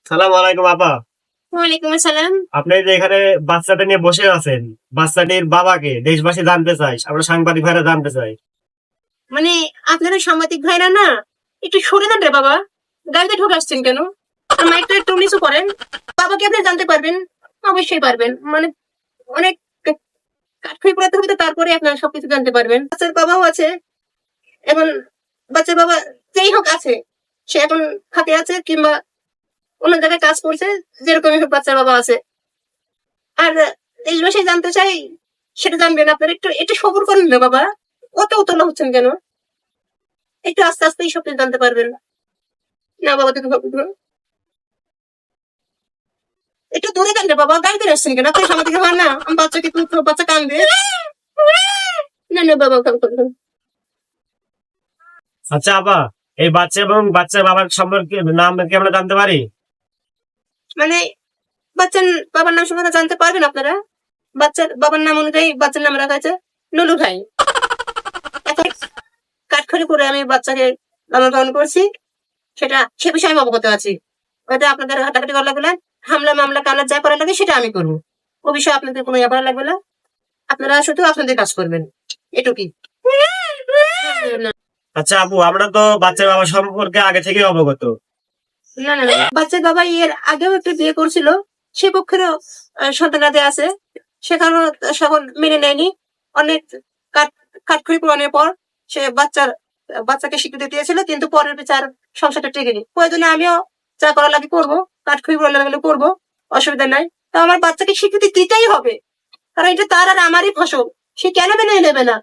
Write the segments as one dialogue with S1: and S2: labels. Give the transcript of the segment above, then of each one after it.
S1: সালাম আলাইকুম আপা।
S2: ওয়ালাইকুম আসসালাম।
S1: আপনি যে এখানে বাচ্চাটা নিয়ে বসে আছেন, বাচ্চাটির বাবাকে দেশবাসী জানতে চাই, আমরা সাংবাদিক ভাইরা জানতে চাই।
S2: মানে আপনারা সাংবাদিক ভাইরা না, একটু সরে যান রে বাবা। গাড়িতে ঢুকে আসছেন কেন? আর মাইকটা একটু নিচু করেন। বাবাকে আপনি জানতে পারবেন, অবশ্যই পারবেন। মানে অনেক কাঠখড়ি পোড়াতে হবে, তো তারপরে আপনারা সবকিছু জানতে পারবেন। বাচ্চার বাবাও আছে, এখন বাচ্চার বাবা যেই হোক আছে, সে এখন খাতে আছে কিংবা অন্য জায়গায় কাজ করছে, যেরকমই হোক বাচ্চার বাবা আছে। আর দেশবাসী জানতে চাই, সেটা জানবেন। আপনারা একটু একটু সবর করেন না বাবা, অত উতলা হচ্ছেন কেন? একটু আস্তে আস্তেই সব কিছু জানতে পারবেন। না বাবা, তুমি একটু দূরে যান রে বাবা, গাড়িতে আসছেন কেন? আপনি সামনে থেকে ভান না, আমি বাচ্চাকে তুলতে, বাচ্চা কান্দে। না না বাবা,
S1: আচ্ছা আপা, এই বাচ্চা এবং বাচ্চার বাবার সম্পর্কে নাম কি আমরা জানতে পারি?
S2: মানে বাচ্চার বাবার নাম সম্বন্ধে জানতে পারবেন আপনারা? বাচ্চার বাবার নাম অনুযায়ী বাচ্চার নাম রাখা আছে নুলু ভাই। এখন কাঠখড়ি করে আমি বাচ্চাকে লালন পালন করছি, সে বিষয়ে আমি অবগত আছি। হয়তো আপনাদের হাঁটাহাঁটি করা লাগবে না, হামলা মামলা কামলা যা করা লাগে সেটা আমি করবো। ও বিষয়ে আপনাদের কোনো ইয়ে করা লাগবে না। আপনারা শুধু আপনাদের কাজ করবেন, এটুকুই।
S1: আচ্ছা আপু, আমরা তো বাচ্চার বাবা সম্পর্কে আগে থেকে অবগত।
S2: না না না, বাচ্চার বাবা এর আগেও একটা বিয়ে করছিল, সে পক্ষেরও সন্তানাদি আছে, সেখানেও সকল মেনে নেয়নি। অনেক কাঠখড়ি পুরানোর পর সে বাচ্চাকে স্বীকৃতি দিয়েছিল, কিন্তু পরের বিচার সংসারটা টেকেনি। প্রয়োজনে আমিও যা করা লাগে করবো, কাঠখড়ি পুরানো লাগলে করবো, অসুবিধা নাই। তো আমার বাচ্চাকে স্বীকৃতি দিতেই হবে, কারণ এটা তার আর আমারই ফসল। সে কেন মেনে নেবে না?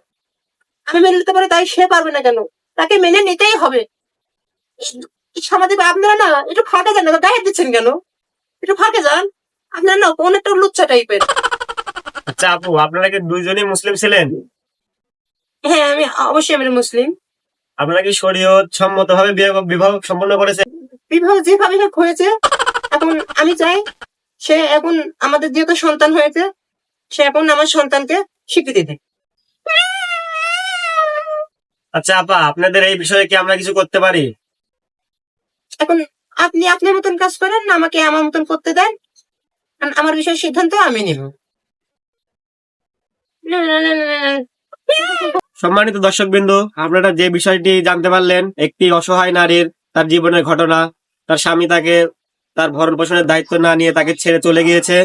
S2: আমি মেনে নিতে পারি, তাই সে পারবে না কেন? তাকে মেনে নিতেই হবে। সামাজিক আপনারা না একটু ফাঁকে যান না, গায়ে দিচ্ছেন কেন? একটু ফাঁকে যান। আপনারা না অনেকটা লুচ্চা টাইপের।
S1: আচ্ছা আপু, আপনারা কি দুইজনই মুসলিম ছিলেন?
S2: হ্যাঁ, আমি অবশ্যই আমি মুসলিম।
S1: আপনারা কি শরীয়ত সম্মত ভাবে বিবাহ সম্পন্ন করেছেন?
S2: বিবাহ যেভাবে হোক হয়েছে। এখন আমি চাই সে এখন আমাদের যেহেতু সন্তান হয়েছে, সে এখন আমার সন্তানকে স্বীকৃতি দেয়।
S1: আচ্ছা আপা, আপনাদের এই বিষয়ে কি আমরা কিছু করতে পারি?
S2: এখন আপনি আপনার মতন কাজ করেন, আমাকে আমার মতন করতে দেন। আমার বিষয়ে সিদ্ধান্ত আমি নেব। না না না না না।
S1: সম্মানিত দর্শকবৃন্দ, আপনারা যে বিষয়টি জানতে পারলেন, একটি অসহায় নারীর তার জীবনের ঘটনা। তার স্বামী তাকে তার ভরণ পোষণের দায়িত্ব না নিয়ে তাকে ছেড়ে চলে গিয়েছে।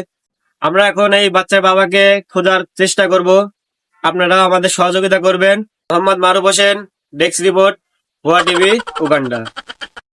S1: আমরা এখন এই বাচ্চার বাবাকে খোঁজার চেষ্টা করব। আপনারা আমাদের সহযোগিতা করবেন। মোহাম্মদ মারুফ হোসেন, ডেস্ক রিপোর্ট, ভুয়া টিভি, উগান্ডা।